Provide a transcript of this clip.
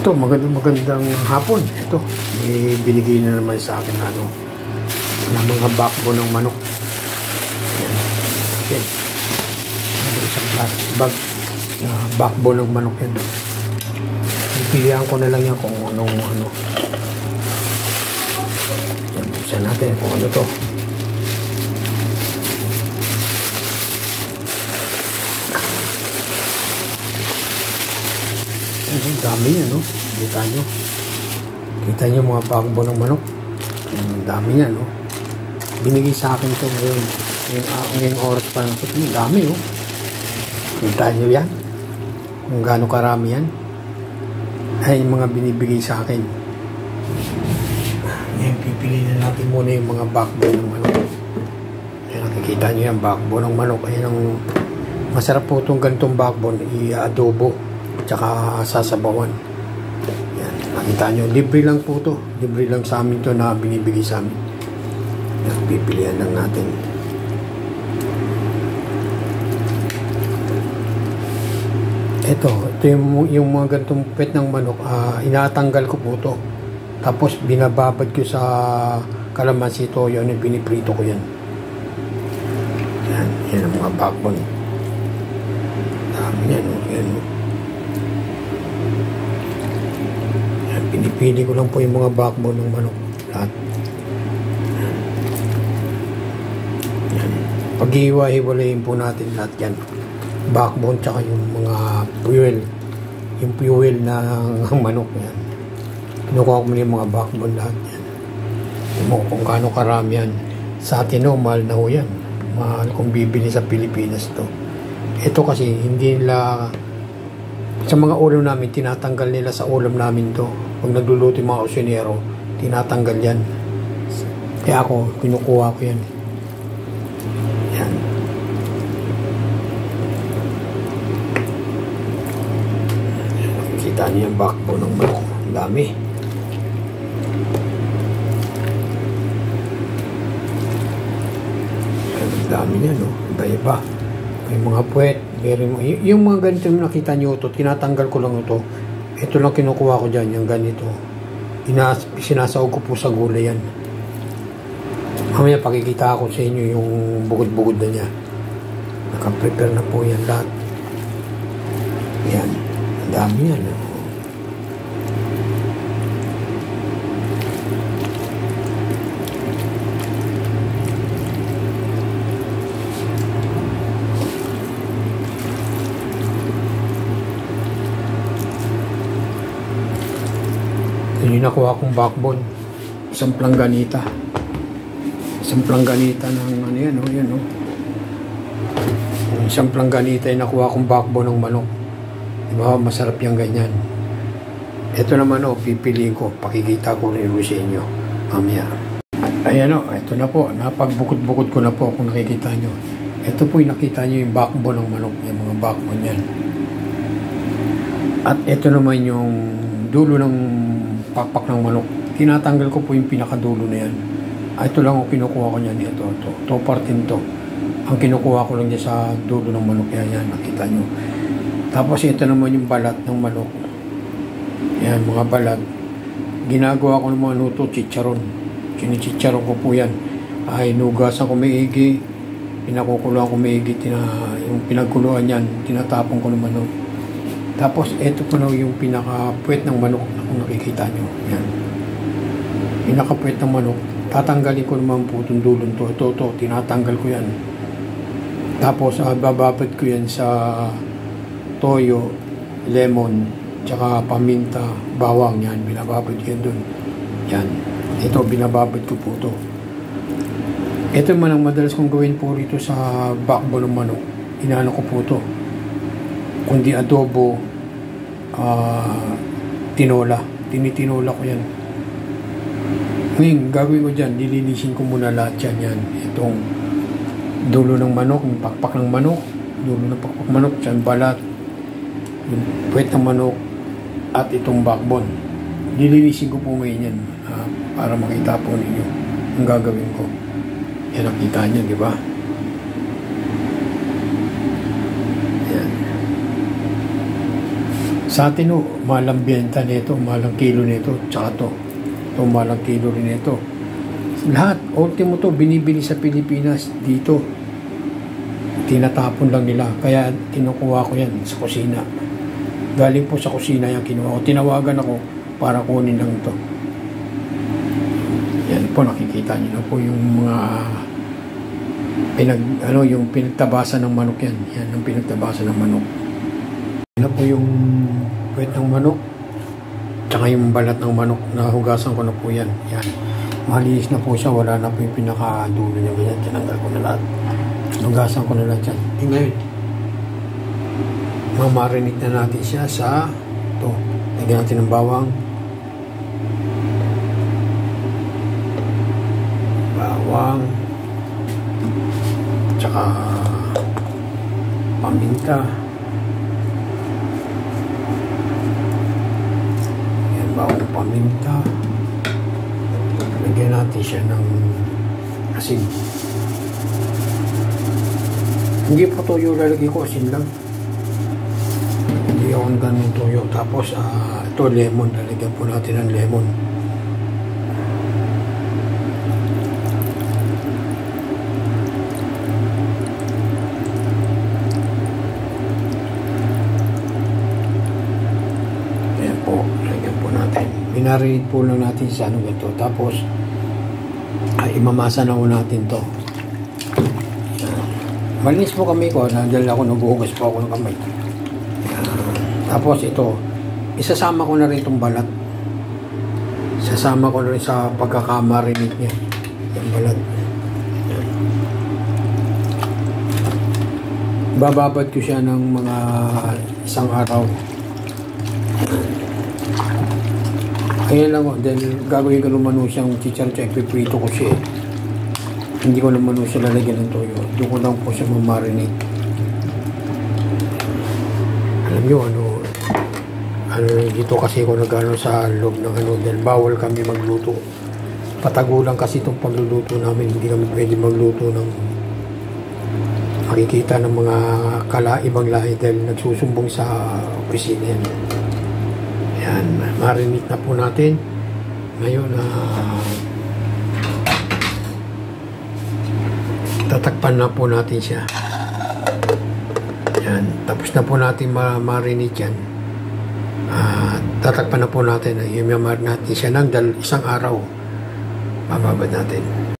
Ito, magandang hapon. Ito, may binigay na naman sa akin na mga backbone ng manok. Yan. Okay. Isang plastic bag. Backbone ng manok yan. Pilihan ko na lang yan kung anong ano. Yan, buksan natin kung ano to. Ang dami niya, no? Kita nyo mga backbone ng manok. Ang dami niya, no? Binigay sa akin ito ngayong oras pa lang ito. Ang dami, no? Kita nyo yan? Kung gaano karami yan. Ay, yung mga binibigay sa akin. Ngayon, pipili na natin muna yung mga backbone ng manok. Ayan, nakikita nyo yan, backbone ng manok. Ayan ang masarap po itong ganitong backbone. I-adobo. Tsaka sasabawan. Yan, nakita nyo, libre lang po to. Libre lang sa amin to na binibigay sa amin. Yan, pipilihan lang natin. Ito yung mga ganitong pet ng manok. Inatanggal ko po to. Tapos binababad ko sa kalamansi toyo. Yan, piniprito ko yan. Yan ang mga backbone. Dami yan. Yan. Pinipili ko lang po yung mga backbone ng manok. Lahat. Yan. Pag-iwa-hiwalayin po natin lahat yan. Backbone tsaka yung mga fuel. Yung fuel ng manok. Yan. Kinukuha ko muna yung mga backbone lahat yan. Kung gaano karami yan. Sa atin o, mahal na ho yan. Mahal kung bibili sa Pilipinas to. Ito kasi hindi nila sa mga ulam namin, tinatanggal nila sa ulam namin to. Pag nagluluto yung mga kusinero, tinatanggal yan. Kaya ako, kinukuha ko yan. Yan. Nakikita niyo yung backbone ng manok. Ang dami. Ang dami niya, no? Iba-iba. May mga puwet. Yung mga ganito yung nakita nyo ito, tinatanggal ko lang ito. Ito lang kinukuha ko dyan, yung ganito. Sinasaog ko po sa gulay yan. Mamaya pakikita ako sa inyo yung bugod-bugod na niya. Naka-prepare na po yan lahat. Yan. Ang dami yan. Yung nakuha kong backbone, isang plangganita ng ano yan, oh, yan, oh. Isang plangganita yung nakuha kong backbone ng manok. Diba, masarap yung ganyan. Ito naman, oh, pipiliin ko, pakikita ko rin sa inyo mamaya. Ayan, oh, ito na po, napagbukod-bukod ko na po kung nakikita nyo. Ito po yung nakita nyo yung backbone ng manok, yung mga backbone yan. At ito naman yung dulo ng pakpak ng manok. Tinatanggal ko po yung pinakadulo na yan. Ito lang ang kinukuha ko niyan. Ito partin to. Ang kinukuha ko lang niya sa dulo ng manok. Yan, nakita nyo. Tapos ito naman yung balat ng manok. Yan, mga balat. Ginagawa ko ng mga luto, chicharon. Chinichicharon ko po yan. Ay, nugasan ko maigi. Pinakukuluan ko maigi. Yung pinagkuluan yan, tinatapon ko ng manok. Tapos, ito po na yung pinaka-puwet ng manok na kung nakikita nyo. Yan. Pinaka-puwet ng manok. Tatanggalin ko naman po itong dulon to. Ito, tinatanggal ko yan. Tapos, bababad ko yan sa toyo, lemon, tsaka paminta, bawang yan. Binababad ko yan dun. Yan. Ito, binababad ko po ito. Ito man ang madalas kong gawin po rito sa backbone ng manok. Inaano ko po ito. Kundi adobo, tinola. Tinitinola ko yan. Ngayon, gagawin ko dyan, dilinisin ko muna lahat yan. Itong dulo ng manok, yung pakpak ng manok, dulo ng pakpak manok, dyan balat, yung puwet ng manok, at itong backbone. Dilinisin ko po ngayon yan para makita po ninyo ang gagawin ko. Yan, nakita niyo, di ba? Sa atin malang benta nito, malang kilo nito, tsaka to. Ito malang kilo rin nito. Lahat, ultimo to, binibili sa Pilipinas dito. Tinatapon lang nila. Kaya kinukuha ko yan sa kusina. Galing po sa kusina yan kinuha ko. Tinawagan ako para kunin lang ito. Yan po, nakikita niyo na po yung mga yung pinagtabasan ng manok yan. Yan ang pinagtabasan ng manok. Yan po yung puwet ng manok. Tsaka yung balat ng manok. Nahugasan ko na po yan. Yan. Malinis na po siya. Wala na po yung pinakadulo niya. Ganyan. Tinanggal ko na lahat. Hugasan ko na lahat yan. Ngayon, mamarinate na natin siya sa ito. Lagyan natin ng bawang. Tsaka paminta. Yan, bawang paminta. Lagyan natin siya ng asin. Hindi po toyo lalagay ko, asin lang. Hindi ako ganun toyo. Tapos ito lemon, lalagyan po natin ng lemon. Minarinate po lang natin sa ganito. Tapos imamasa na po natin to. Malinis po kami ko. Dahil ako naghuhugas po ako ng kamay. Tapos ito, isasama ko na rin itong balat. Isasama ko na rin sa pagkakamarinate niya. Yung balat. Bababad ko siya ng mga isang araw. Kaya lang ko, dahil gagawin ko naman siyang chicharcha, ipiprito ko siya. Hindi ko naman siya lalagyan ng toyo. Doon ko lang po siya mamarinate. Alam nyo, dito kasi ako nag-ano sa loob ng dahil bawal kami magluto. Patagulan kasi itong pagluluto namin. Hindi kami pwede magluto ng makikita ng mga ibang lahi dahil nagsusumbong sa opisina yan. Yan, marinate na po natin. Ngayon, tatakpan na po natin siya. Yan, tapos na po natin marinate yan. Tatakpan na po natin. Yung marinate natin siya ng isang araw. Bababad natin.